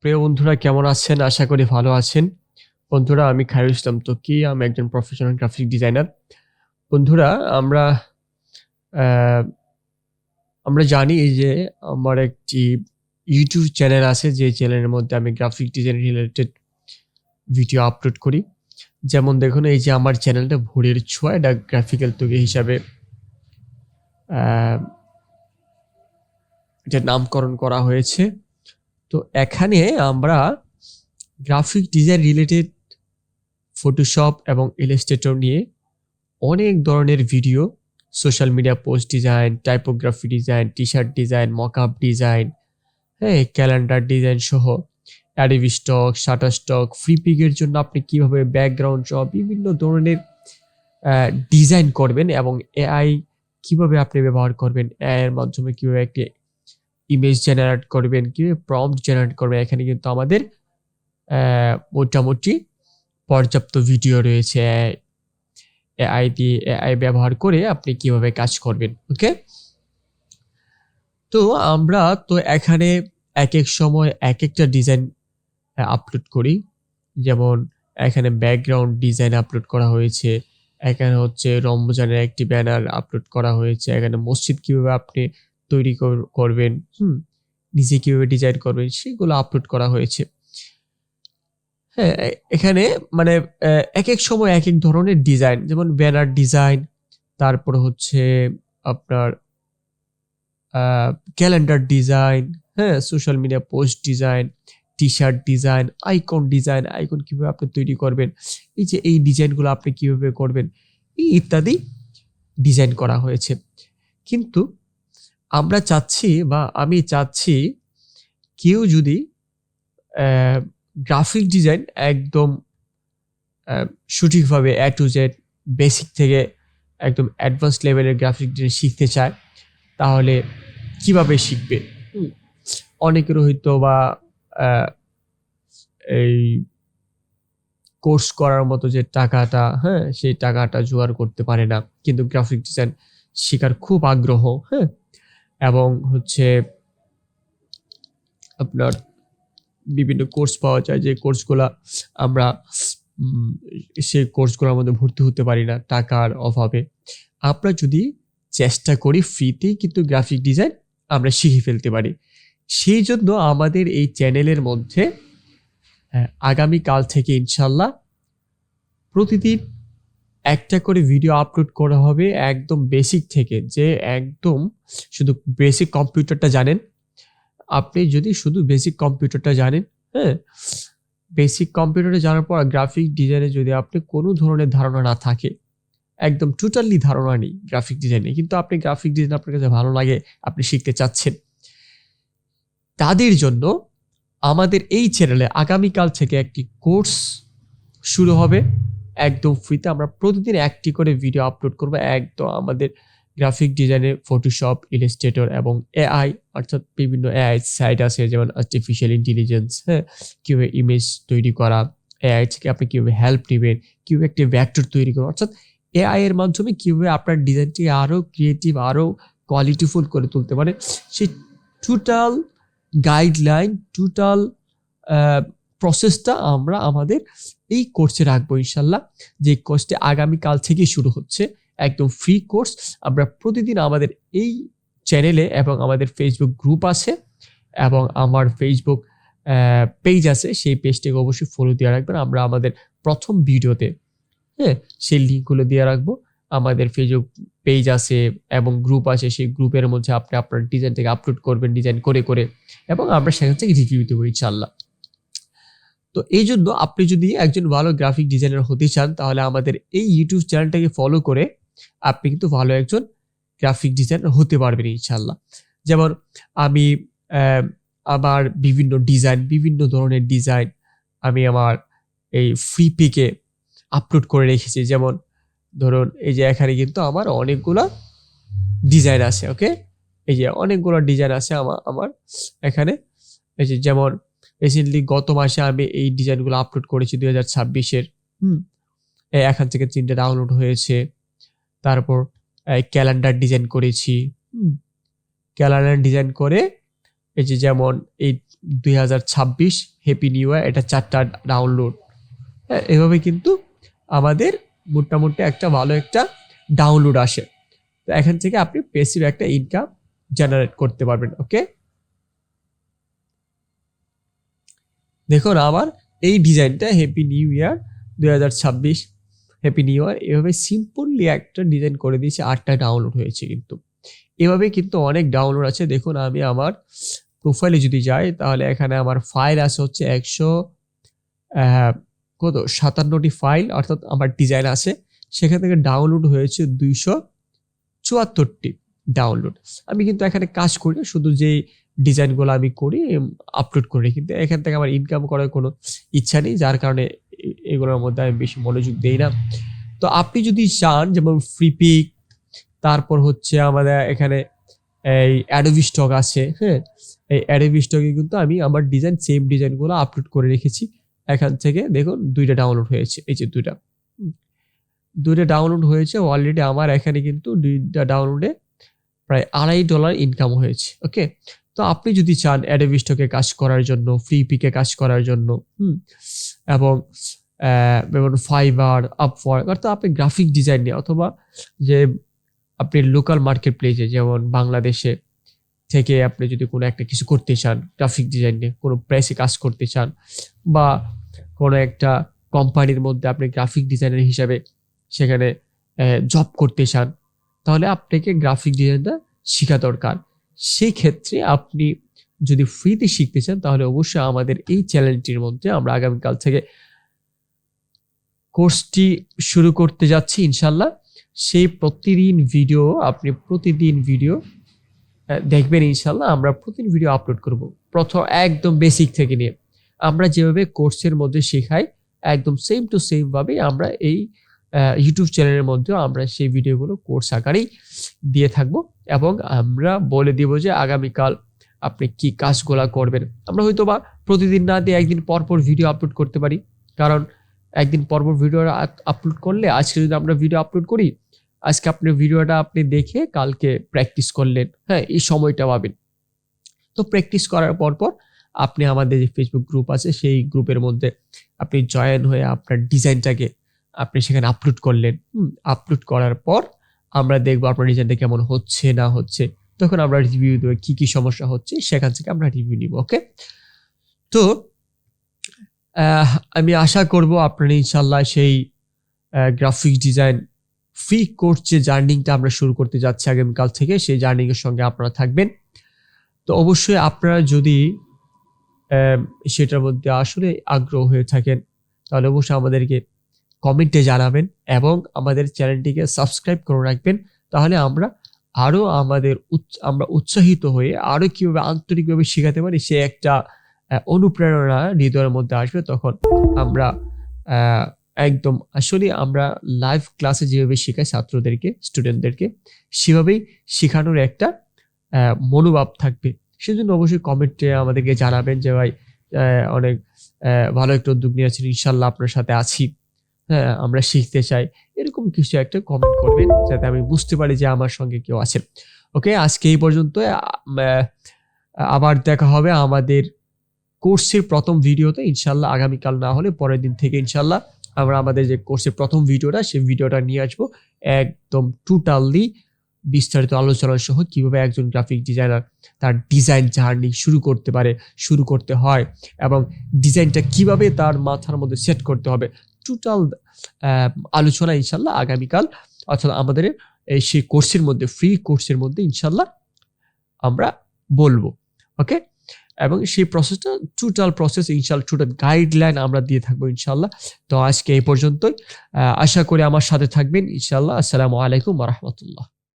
প্রিয় বন্ধুরা কেমন আছেন? আশা করি ভালো আছেন। বন্ধুরা আমি খায়রুল ইসলাম ত্বকী। আমি একজন প্রফেশনাল গ্রাফিক ডিজাইনার। বন্ধুরা আমরা আ আমরা জানি যে আমার একটি YouTube চ্যানেল আছে যে চ্যানেলের মধ্যে আমি graphic design related video upload করি। যেমন দেখুন এই যে আমার চ্যানেলটা ভোরের ছোঁয়া এটা গ্রাফিক্যাল ত্বকী হিসাবে আ এটার নামকরণ করা হয়েছে। তো এখানে আমরা গ্রাফিক ডিজাইন রিলেটেড ফটোশপ এবং ইলাস্ট্রেটর নিয়ে অনেক ধরনের video, social media post design, typography design, T-shirt design, mockup design, হ্যাঁ? ক্যালেন্ডার ডিজাইন সহ অ্যাডোবি স্টক, শাটারস্টক, ফ্রি পিকের জন্য আপনি কিভাবে ব্যাকগ্রাউন্ড সহ বিভিন্ন ধরনের ডিজাইন করবেন এবং এআই কিভাবে আপনি ব্যবহার করবেন, এআই এর মাধ্যমে কিভাবে একটি ইমেজ জেনারেট করবেন, কিভাবে প্রম্পট জেনারেট করবেন। এখানে কিন্তু আমাদের মোটামুটি পর্যাপ্ত ভিডিও রয়েছে এআই ব্যবহার করে আপনি কিভাবে কাজ করবেন। ওকে? তো আমরা তো এখানে একেক সময় একেকটা ডিজাইন আপলোড করি। যেমন এখানে ব্যাকগ্রাউন্ড ডিজাইন আপলোড করা হয়েছে। এখানে হচ্ছে রমজানের একটি ব্যানার আপলোড করা হয়েছে। এখানে মসজিদ কিভাবে আপনি তৈরি করবেন, নিজে কিভাবে ডিজাইন করবেন সেগুলো আপলোড করা হয়েছে। হ্যাঁ, এখানে মানে একেক সময় একেক ধরনের ডিজাইন যেমন ব্যানার ডিজাইন, তারপরে হচ্ছে আপনার ক্যালেন্ডার ডিজাইন, হ্যাঁ? Social media post design, T-shirt design, icon কিভাবে আপনি তৈরি করবেন, এই যে এই ডিজাইনগুলো আপনি কিভাবে করবেন, ইত্যাদি ডিজাইন করা হয়েছে। কিন্তু আমরা চাচ্ছি বা আমি চাচ্ছি কেউ যদি গ্রাফিক ডিজাইন একদম সঠিকভাবে A to Z বেসিক থেকে একদম অ্যাডভান্স লেভেলের গ্রাফিক ডিজাইন শিখতে চায় তাহলে কিভাবে শিখবে? অনেকের হয়তো বা এই কোর্স করার মতো যে টাকাটা, হ্যাঁ? সেই টাকাটা জোগাড় করতে পারে না। কিন্তু গ্রাফিক ডিজাইন শেখার খুব আগ্রহ, হ্যাঁ? এবং হচ্ছে আপনার বিভিন্ন কোর্স পাওয়া যায় যে কোর্সগুলা আমরা সেই কোর্সগুলোর মধ্যে ভর্তি হতে পারি না টাকার অভাবে। আমরা যদি চেষ্টা করি ফ্রিতেই কিন্তু গ্রাফিক ডিজাইন আমরা শিখে ফেলতে পারি। সেই জন্য আমাদের এই চ্যানেলের মধ্যে আগামীকাল থেকে ইনশাল্লাহ প্রতিদিন একটা করে ভিডিও আপলোড করা হবে একদম বেসিক থেকে, যে একদম শুধু বেসিক কম্পিউটারটা জানেন। আপনি যদি শুধু বেসিক কম্পিউটারটা জানেন, হ্যাঁ? বেসিক কম্পিউটারে জানার পর গ্রাফিক ডিজাইনে যদি আপনি কোনো ধরনের ধারণা না থাকে, একদম টোটালি ধারণা নেই গ্রাফিক ডিজাইনে, কিন্তু আপনি গ্রাফিক ডিজাইন আপনার কাছে ভালো লাগে, আপনি শিখতে চাচ্ছেন, তাদের জন্য আমাদের এই চ্যানেলে আগামীকাল থেকে একটি কোর্স শুরু হবে একদম ফ্রিতে। আমরা প্রতিদিন একটি করে ভিডিও আপলোড করব একদম আমাদের গ্রাফিক ডিজাইনে ফটোশপ, ইলাস্ট্রেটর এবং এআই, অর্থাৎ বিভিন্ন এআই সাইট আছে যেমন আর্টিফিশিয়াল ইন্টেলিজেন্স, হ্যাঁ? কিভাবে ইমেজ তৈরি করা, এআই থেকে আপনি কিভাবে হেল্প নেবেন, কিভাবে একটি ভেক্টর তৈরি করবেন, অর্থাৎ এআই এর মাধ্যমে কিভাবে আপনার ডিজাইনটি আরও ক্রিয়েটিভ, আরও কোয়ালিটিফুল করে তুলতে পারে, সেই টোটাল গাইডলাইন, টোটাল প্রসেসটা আমরা আমাদের এই কোর্সে রাখবো ইনশাল্লাহ। যে কোর্সটি আগামীকাল থেকেই শুরু হচ্ছে, একদম ফ্রি কোর্স। আমরা প্রতিদিন আমাদের এই চ্যানেলে এবং আমাদের ফেসবুক গ্রুপ আছে এবং আমার ফেসবুক পেজ আছে, সেই পেজটাকে অবশ্যই ফলো দিয়ে রাখবেন। আমরা আমাদের প্রথম ভিডিওতে, হ্যাঁ, সেই লিঙ্কগুলো দিয়ে রাখবো। আমাদের ফেসবুক পেজ আছে এবং গ্রুপ আছে, সেই গ্রুপের মধ্যে আপনি আপনার ডিজাইনটাকে আপলোড করবেন ডিজাইন করে এবং আমরা সেখান থেকে রিভিউ দেবো ইনশাল্লাহ। তো এই জন্য আপনি যদি একজন ভালো গ্রাফিক ডিজাইনার হতে চান তাহলে আমাদের এই ইউটিউব চ্যানেলটাকে ফলো করে আপনি কিন্তু ভালো একজন গ্রাফিক ডিজাইনার হতে পারবেন ইনশাল্লাহ। যেমন আমি আমার বিভিন্ন ধরনের ডিজাইন আমি আমার এই ফ্রি পিকে আপলোড করে রেখেছি। যেমন ধরুন এই যে এখানে কিন্তু আমার অনেকগুলো ডিজাইন আছে, ওকে? এই যে অনেকগুলো ডিজাইন আছে আমার এখানে। এই যে যেমন রিসেন্টলি গত মাসে আমি এই ডিজাইনগুলো আপলোড করেছি 2026-এর। এখান থেকে 3টে ডাউনলোড হয়েছে। তারপর ক্যালেন্ডার ডিজাইন করেছি। ক্যালেন্ডার ডিজাইন করে এই যে যেমন এই 2026 হ্যাপি নিউ ইয়ার, এটা 4টা ডাউনলোড। হ্যাঁ, এভাবে কিন্তু আমাদের মোটামুটি একটা ভালো একটা ডাউনলোড আসে। তো এখান থেকে আপনি প্যাসিভ একটা ইনকাম জেনারেট করতে পারবেন। ওকে, দেখুন আমার এই ডিজাইনটা happy new year 2026 happy new year, এভাবে সিম্পলি একটা ডিজাইন করে দিয়েছি, 8টা ডাউনলোড হয়েছে। কিন্তু এভাবে কিন্তু অনেক ডাউনলোড আছে। দেখুন আমি আমার প্রোফাইলে যদি যাই, তাহলে এখানে আমার ফাইল আছে হচ্ছে 157টি ফাইল, অর্থাৎ আমার ডিজাইন আছে। সেখান থেকে ডাউনলোড হয়েছে 274টি ডাউনলোড। আমি কিন্তু এখানে কাজ করি না, শুধু যে ডিজাইনগুলো আমি করি আপলোড করি, কিন্তু এখান থেকে আমার ইনকাম করার কোনো ইচ্ছা নেই, যার কারণে এগুলোর মধ্যে আমি বেশি মনোযোগ দেই না। তো আপনি যদি চান, যেমন ফ্রি পিক, তারপর হচ্ছে আমাদের এখানে এই অ্যাডোবি স্টক আছে। হ্যাঁ, এই অ্যাডোবি স্টকে কিন্তু আমি আমার ডিজাইন, সেম ডিজাইনগুলো আপলোড করে রেখেছি। এখান থেকে দেখুন 2টা ডাউনলোড হয়েছে, এই যে 2টা ডাউনলোড হয়েছে অলরেডি। আমার এখানে কিন্তু 2টা ডাউনলোডে প্রায় $2.5 ইনকাম হয়েছে। ওকে, তো আপনি যদি চান অ্যাডোবি স্টকে কাজ করার জন্য, ফ্রি পিকে কাজ করার জন্য, এবং যেমন ফাইবার, আপওয়ার্ক, অর্থাৎ আপনি গ্রাফিক ডিজাইন নিয়ে, অথবা যে আপনি লোকাল মার্কেট প্লেসে যেমন বাংলাদেশে থেকে আপনি যদি কোনো একটা কিছু করতে চান, গ্রাফিক ডিজাইন নিয়ে কোনো প্রেসে কাজ করতে চান, বা কোনো একটা কোম্পানির মধ্যে আপনি গ্রাফিক ডিজাইনার হিসাবে সেখানে জব করতে চান, তাহলে আপনাকে গ্রাফিক ডিজাইনটা শেখা দরকার। সেই ক্ষেত্রে আপনি যদি ফ্রিতে শিখতে চান, তাহলে অবশ্যই আমাদের এই চ্যানেলটির মধ্যে আমরা আগামীকাল থেকে কোর্সটি শুরু করতে যাচ্ছি ইনশাল্লাহ। সেই প্রতিদিন ভিডিও দেখবেন ইনশাল্লাহ। আমরা প্রতিদিন ভিডিও আপলোড করব, প্রথম একদম বেসিক থেকে নিয়ে। আমরা যেভাবে কোর্সের মধ্যে শেখাই, একদম সেম টু সেম ভাবে আমরা এই ইউটিউব চ্যানেলের মধ্যেও আমরা সেই ভিডিওগুলো কোর্স আকারেই দিয়ে থাকবো, এবং আমরা বলে দিব যে আগামীকাল আপনি কি কাজগুলো করবেন। আমরা হয়তো বা প্রতিদিন না দিয়ে একদিন পরপর ভিডিও আপলোড করতে পারি, কারণ একদিন পরপর ভিডিও আপলোড করলে, আজকে যদি আমরা ভিডিও আপলোড করি, আজকে আপনি ভিডিওটা আপনি দেখে কালকে প্র্যাকটিস করলেন, হ্যাঁ, এই সময়টা পাবেন। তো প্র্যাকটিস করার পর আপনি আমাদের যে ফেসবুক গ্রুপ আছে, সেই গ্রুপের মধ্যে আপনি জয়েন হয়ে আপনার ডিজাইনটাকে আপনি সেখানে আপলোড করলেন। আপলোড করার পর আমরা দেখবো আপনার ডিজাইনটা কেমন হচ্ছে না হচ্ছে, তখন আমরা রিভিউ দেবো কি কি সমস্যা হচ্ছে, সেখান থেকে আমরা রিভিউ নিব। ওকে, তো আমি আশা করব আপনারা ইনশাল্লাহ সেই গ্রাফিক ডিজাইন ফ্রি কোর্স যে জার্নিংটা আমরা শুরু করতে যাচ্ছি আগামীকাল থেকে, সেই জার্নিংয়ের সঙ্গে আপনারা থাকবেন। তো অবশ্যই আপনারা যদি সেটার মধ্যে আসলে আগ্রহ হয়ে থাকেন, তাহলে অবশ্যই আমাদেরকে কমেন্টে জানাবেন এবং আমাদের চ্যানেলটিকে সাবস্ক্রাইব করে রাখবেন। তাহলে আমরা উৎসাহিত হয়ে আরো কিভাবে আন্তরিকভাবে শেখাতে পারি, সে একটা অনুপ্রেরণা হৃদয়ের মধ্যে আসবে। তখন আমরা একদম আসলে আমরা লাইভ ক্লাসে যেভাবে শেখাই ছাত্রদেরকে, স্টুডেন্টদেরকে, সেভাবেই শেখানোর একটা মনোভাব থাকবে। সেজন্য অবশ্যই কমেন্টে আমাদেরকে জানাবেন যে ভাই অনেক ভালো একটা উদ্যোগ নিয়েছেন, ইনশাল্লাহ আপনার সাথে আছি, হ্যাঁ আমরা শিখতে চাই, এরকম কিছু একটা কমেন্ট করবেন, যাতে আমি বুঝতে পারি যে আমার সঙ্গে কেউ আছে। ওকে, আজকে এই পর্যন্ত। আবার দেখা হবে আমাদের কোর্সের প্রথম ভিডিওতে ইনশাল্লাহ, আগামীকাল না হলে পরের দিন থেকে ইনশাল্লাহ আমরা আমাদের যে কোর্সের প্রথম ভিডিওটা, সেই ভিডিওটা নিয়ে আসবো একদম টোটালি বিস্তারিত আলোচনা সহ, কিভাবে একজন গ্রাফিক ডিজাইনার তার ডিজাইন জার্নি শুরু করতে হয়, এবং ডিজাইনটা কিভাবে তার মাথার মধ্যে সেট করতে হবে, টোটাল আলোচনা ইনশাল্লাহ আগামীকাল, অর্থাৎ আমাদের সেই কোর্সের মধ্যে, ফ্রি কোর্সের মধ্যে ইনশাল্লাহ আমরা বলবো। ওকে, এবং সেই প্রসেসটা টোটাল গাইডলাইন আমরা দিয়ে থাকবো ইনশাল্লাহ। তো আজকে এই পর্যন্তই, আশা করি আমার সাথে থাকবেন ইনশাল্লাহ। আসসালামু আলাইকুম ওয়া রাহমাতুল্লাহ।